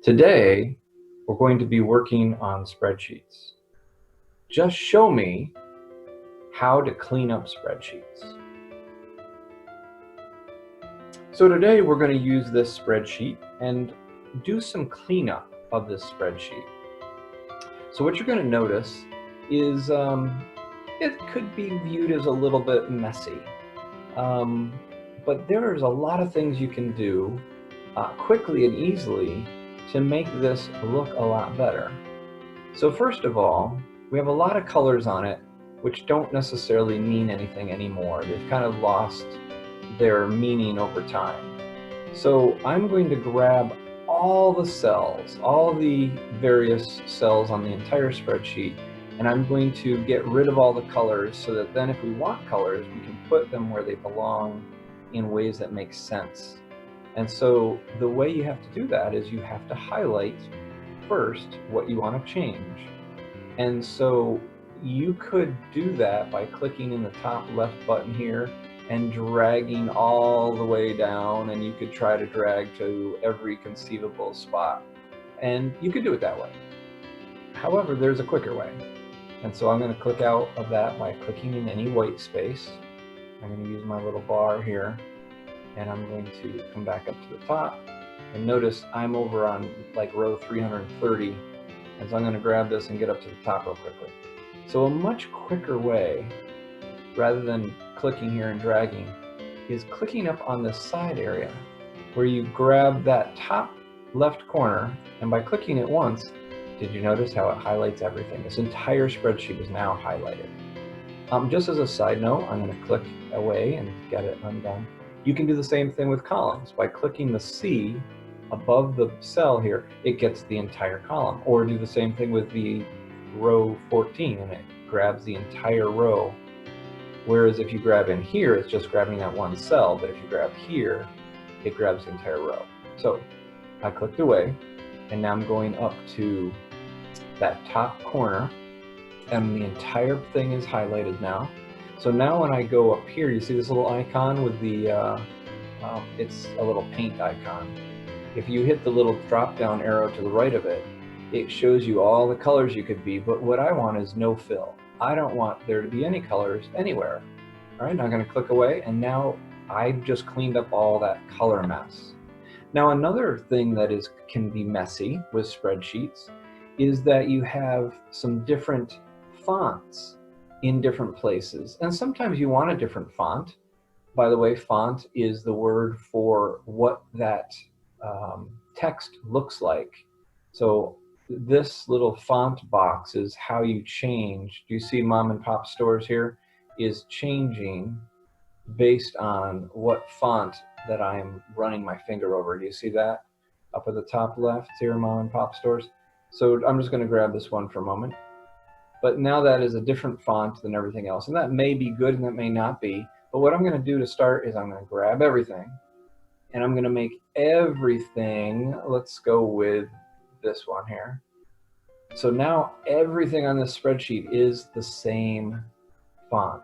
Today, we're going to be working on spreadsheets. Just show me how to clean up spreadsheets. So today we're going to use this spreadsheet and do some cleanup of this spreadsheet. So what you're going to notice is it could be viewed as a little bit messy, but there's a lot of things you can do quickly and easily to make this look a lot better. So first of all, we have a lot of colors on it which don't necessarily mean anything anymore. They've kind of lost their meaning over time. So I'm going to grab all the cells, all the various cells on the entire spreadsheet, and I'm going to get rid of all the colors so that then if we want colors, we can put them where they belong in ways that make sense. And so the way you have to do that is you have to highlight first what you want to change. And so you could do that by clicking in the top left button here and dragging all the way down, and you could try to drag to every conceivable spot. And you could do it that way. However, there's a quicker way. And so I'm going to click out of that by clicking in any white space. I'm going to use my little bar here, and I'm going to come back up to the top. And notice I'm over on like row 330. And so I'm going to grab this and get up to the top real quickly. So a much quicker way, rather than clicking here and dragging, is clicking up on this side area where you grab that top left corner, and by clicking it once, did you notice how it highlights everything? This entire spreadsheet is now highlighted. Just as a side note, I'm going to click away and get it undone. You can do the same thing with columns. By clicking the C above the cell here, it gets the entire column. Or do the same thing with the row 14 and it grabs the entire row. Whereas if you grab in here, it's just grabbing that one cell, but if you grab here, it grabs the entire row. So I clicked away, and now I'm going up to that top corner, and the entire thing is highlighted now. So now when I go up here, you see this little icon with the, it's a little paint icon. If you hit the little drop down arrow to the right of it, it shows you all the colors you could be, but what I want is no fill. I don't want there to be any colors anywhere. All right, now I'm going to click away, and now I've just cleaned up all that color mess. Now another thing that can be messy with spreadsheets is that you have some different fonts in different places, and sometimes you want a different font. By the way, font is the word for what that text looks like. So this little font box is how you change. Do you see mom and pop stores here is changing based on what font that I'm running my finger over. Do you see that up at the top left here, mom and pop stores? So I'm just going to grab this one for a moment. But now that is a different font than everything else, and that may be good and that may not be. But what I'm going to do to start is I'm going to grab everything, and I'm going to make everything, let's go with this one here. So now everything on this spreadsheet is the same font.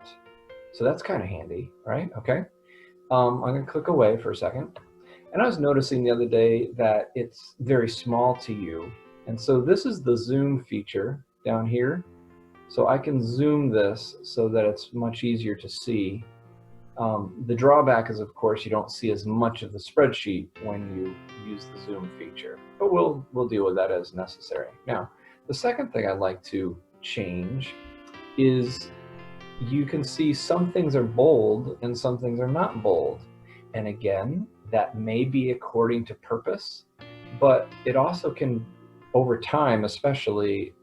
So that's kind of handy, right? Okay. I'm going to click away for a second. And I was noticing the other day that it's very small to you. And so this is the zoom feature down here. So I can zoom this so that it's much easier to see. The drawback is, of course, you don't see as much of the spreadsheet when you use the zoom feature, but we'll deal with that as necessary. Now, the second thing I'd like to change is you can see some things are bold and some things are not bold. And again, that may be according to purpose, but it also can, over time especially,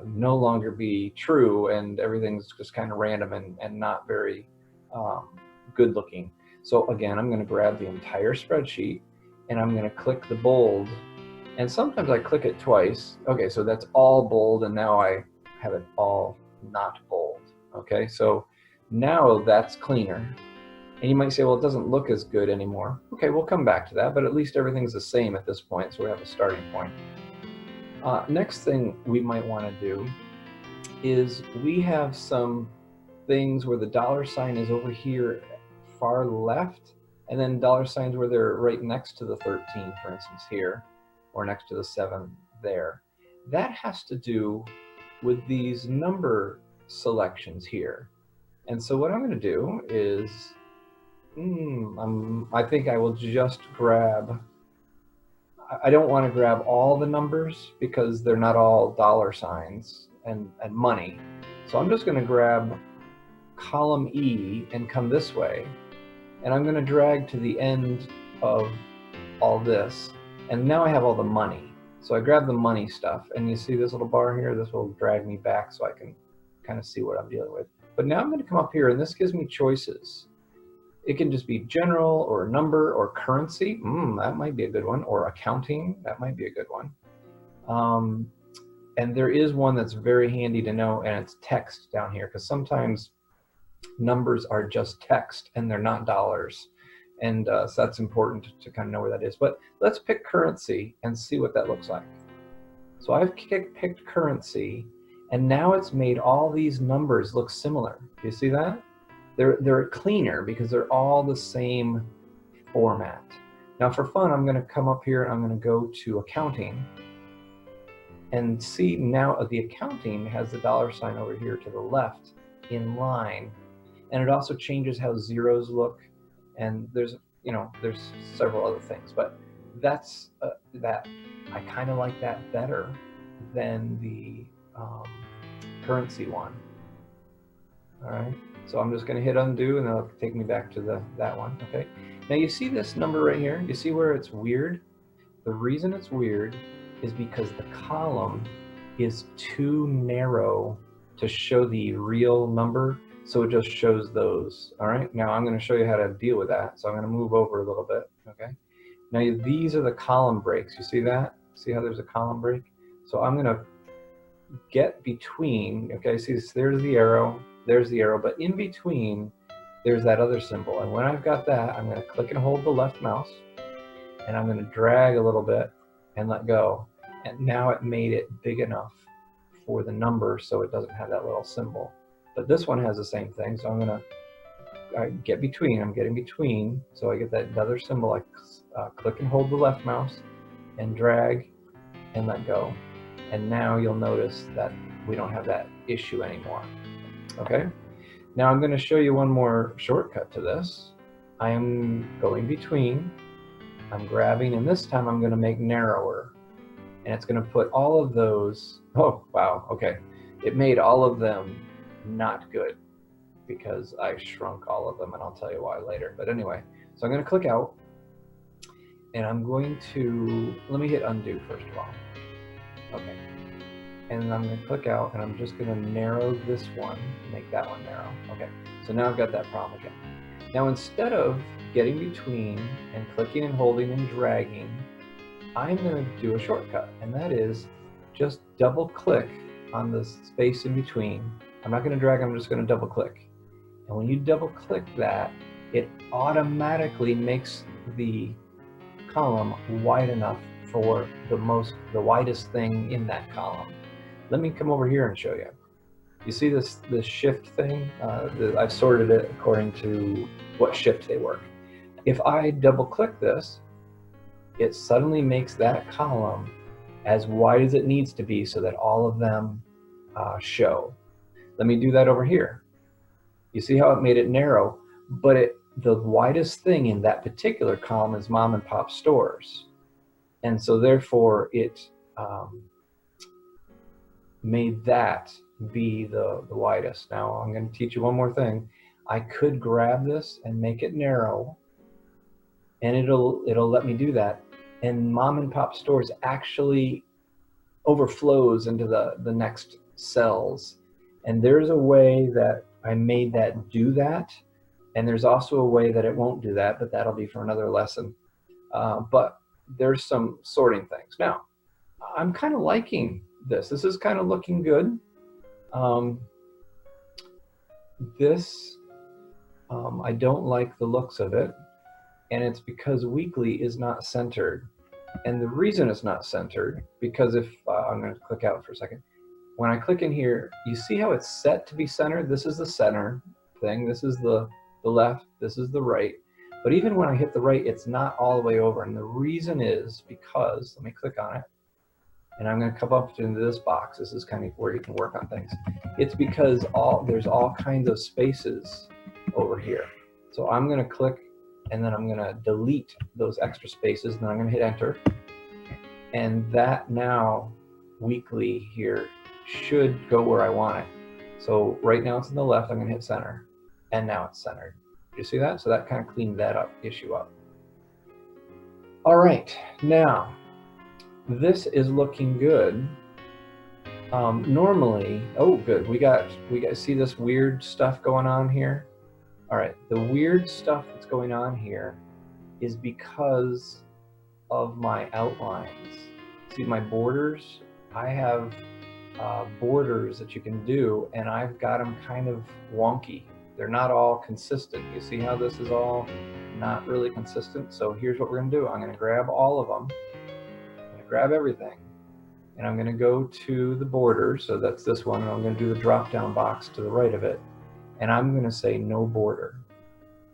no longer be true, and everything's just kind of random and not very good looking. So again, I'm going to grab the entire spreadsheet and I'm going to click the bold, and sometimes I click it twice. Okay, so that's all bold, and now I have it all not bold. Okay, so now that's cleaner. And you might say, well, it doesn't look as good anymore. Okay, we'll come back to that, but at least everything's the same at this point, so we have a starting point. Next thing we might want to do is we have some things where the dollar sign is over here far left, and then dollar signs where they're right next to the 13, for instance, here. or next to the 7 there. That has to do with these number selections here. And so what I'm going to do is, I think I will just grab, I don't want to grab all the numbers because they're not all dollar signs and money. So I'm just going to grab column E and come this way. And I'm going to drag to the end of all this. And now I have all the money. So I grab the money stuff, and you see this little bar here? This will drag me back so I can kind of see what I'm dealing with. But now I'm going to come up here, and this gives me choices. It can just be general, or number, or currency. That might be a good one. Or accounting. That might be a good one. And there is one that's very handy to know, and it's text down here, because sometimes numbers are just text and they're not dollars. And so that's important to kind of know where that is. But let's pick currency and see what that looks like. So I've picked currency, and now it's made all these numbers look similar. Do you see that? They're cleaner because they're all the same format. Now for fun, I'm going to come up here and I'm going to go to accounting. And see, now the accounting has the dollar sign over here to the left in line. And it also changes how zeros look. And there's several other things, but that's that. I kind of like that better than the currency one. All right, so I'm just going to hit undo, and it'll take me back to that one. Okay, now you see this number right here. You see where it's weird? The reason it's weird is because the column is too narrow to show the real number. So it just shows those. All right, now I'm going to show you how to deal with that. So I'm going to move over a little bit. Okay, now these are the column breaks. You see that? See how there's a column break? So I'm going to get between. Okay, see, there's the arrow, but in between there's that other symbol. And when I've got that, I'm going to click and hold the left mouse, and I'm going to drag a little bit and let go. And now it made it big enough for the number so it doesn't have that little symbol. But this one has the same thing, so I'm going to get between. I'm getting between, so I get that other symbol. I click and hold the left mouse and drag and let go. And now you'll notice that we don't have that issue anymore. Okay? Now I'm going to show you one more shortcut to this. I am going between. I'm grabbing, and this time I'm going to make narrower. And it's going to put all of those, oh, wow, okay. It made all of them not good because I shrunk all of them, and I'll tell you why later. But anyway, so I'm going to click out, and I'm going to, let me hit undo first of all. Okay, and I'm going to click out, and I'm just going to narrow this one, make that one narrow. Okay, so now I've got that problem again. Now instead of getting between and clicking and holding and dragging, I'm going to do a shortcut, and that is just double click on the space in between. I'm not going to drag, I'm just going to double click. And when you double click that, it automatically makes the column wide enough for the widest thing in that column. Let me come over here and show you. You see this shift thing? I've sorted it according to what shift they work. If I double click this, it suddenly makes that column as wide as it needs to be so that all of them show. Let me do that over here. You see how it made it narrow, but the widest thing in that particular column is mom and pop stores. And so therefore it made that be the widest. Now I'm going to teach you one more thing. I could grab this and make it narrow, and it'll let me do that. And mom and pop stores actually overflows into the next cells. And there's a way that I made that do that. And there's also a way that it won't do that, but that'll be for another lesson. But there's some sorting things. Now, I'm kind of liking this. This is kind of looking good. I don't like the looks of it. And it's because weekly is not centered. And the reason it's not centered, because if I'm going to click out for a second. When I click in here, you see how it's set to be centered? This is the center thing. This is the left. This is the right. But even when I hit the right, it's not all the way over. And the reason is because, let me click on it, and I'm going to come up into this box. This is kind of where you can work on things. It's because there's all kinds of spaces over here. So I'm going to click, and then I'm going to delete those extra spaces, and then I'm going to hit enter. And that now weekly here should go where I want it. So right now it's in the left, I'm going to hit center, and now it's centered. You see that? So that kind of cleaned that issue up. All right, now this is looking good. Normally, oh good, we got see this weird stuff going on here. All right, the weird stuff that's going on here is because of my outlines. See my borders? I have borders that you can do, and I've got them kind of wonky. They're not all consistent. You see how this is all not really consistent? So here's what we're going to do. I'm going to grab all of them. I'm going to grab everything, and I'm going to go to the border. So that's this one, and I'm going to do the drop down box to the right of it, and I'm going to say no border.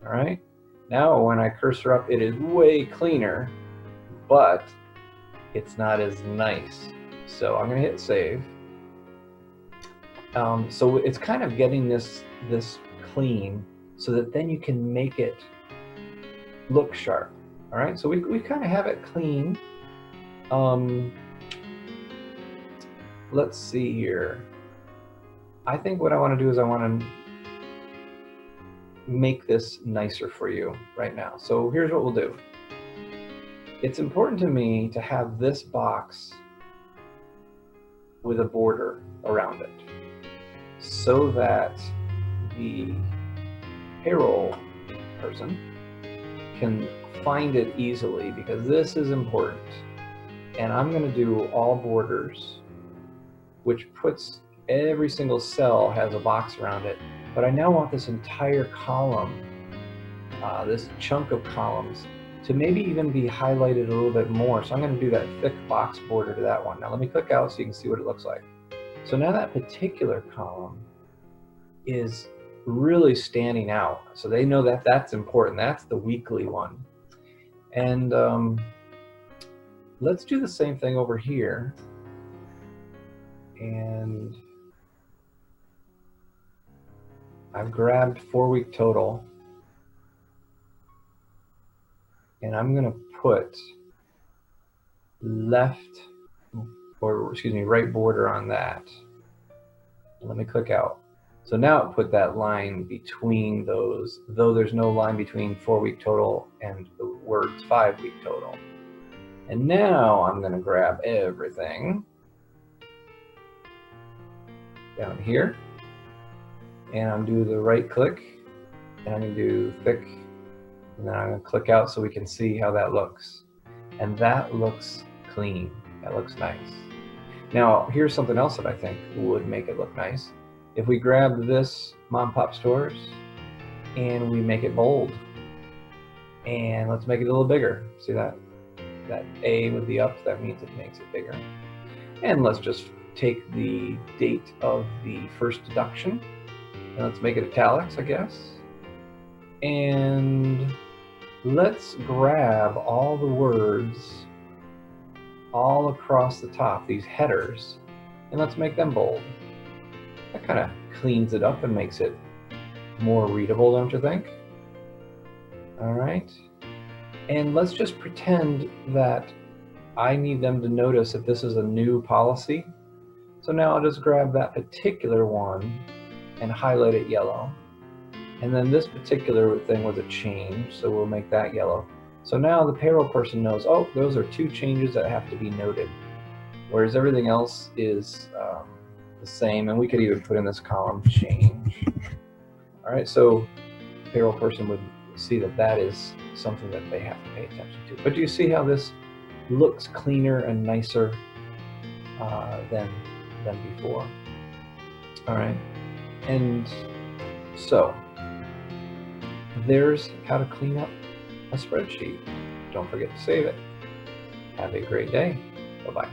All right, now when I cursor up, it is way cleaner, but it's not as nice. So I'm going to hit save. So it's kind of getting this clean so that then you can make it look sharp. All right, so we kind of have it clean. Let's see here. I think what I want to do is I want to make this nicer for you right now. So here's what we'll do. It's important to me to have this box with a border around it so that the payroll person can find it easily, because this is important. And I'm going to do all borders, which puts every single cell has a box around it. But I now want this entire column, this chunk of columns, to maybe even be highlighted a little bit more. So I'm going to do that thick box border to that one. Now let me click out so you can see what it looks like. So now that particular column is really standing out. So they know that that's important. That's the weekly one. And let's do the same thing over here. And I've grabbed 4-week total, and I'm going to put right border on that. Let me click out. So now it put that line between those, though there's no line between 4-week total and the words 5-week total. And now I'm going to grab everything down here, and I'm going to do the right click, and I'm going to do thick, and then I'm going to click out so we can see how that looks. And that looks clean. That looks nice. Now, here's something else that I think would make it look nice. If we grab this mom and pop stores and we make it bold, and let's make it a little bigger. See that A with the up, that means it makes it bigger. And let's just take the date of the first deduction, and let's make it italics, I guess. And let's grab all the words all across the top, these headers, and let's make them bold. That kind of cleans it up and makes it more readable, don't you think? All right. And let's just pretend that I need them to notice that this is a new policy. So now I'll just grab that particular one and highlight it yellow. And then this particular thing was a change, so we'll make that yellow. So now the payroll person knows, oh, those are 2 changes that have to be noted, whereas everything else is the same. And we could even put in this column change. All right, so the payroll person would see that that is something that they have to pay attention to. But do you see how this looks cleaner and nicer than before? All right, and so there's how to clean up a spreadsheet. Don't forget to save it. Have a great day. Bye-bye.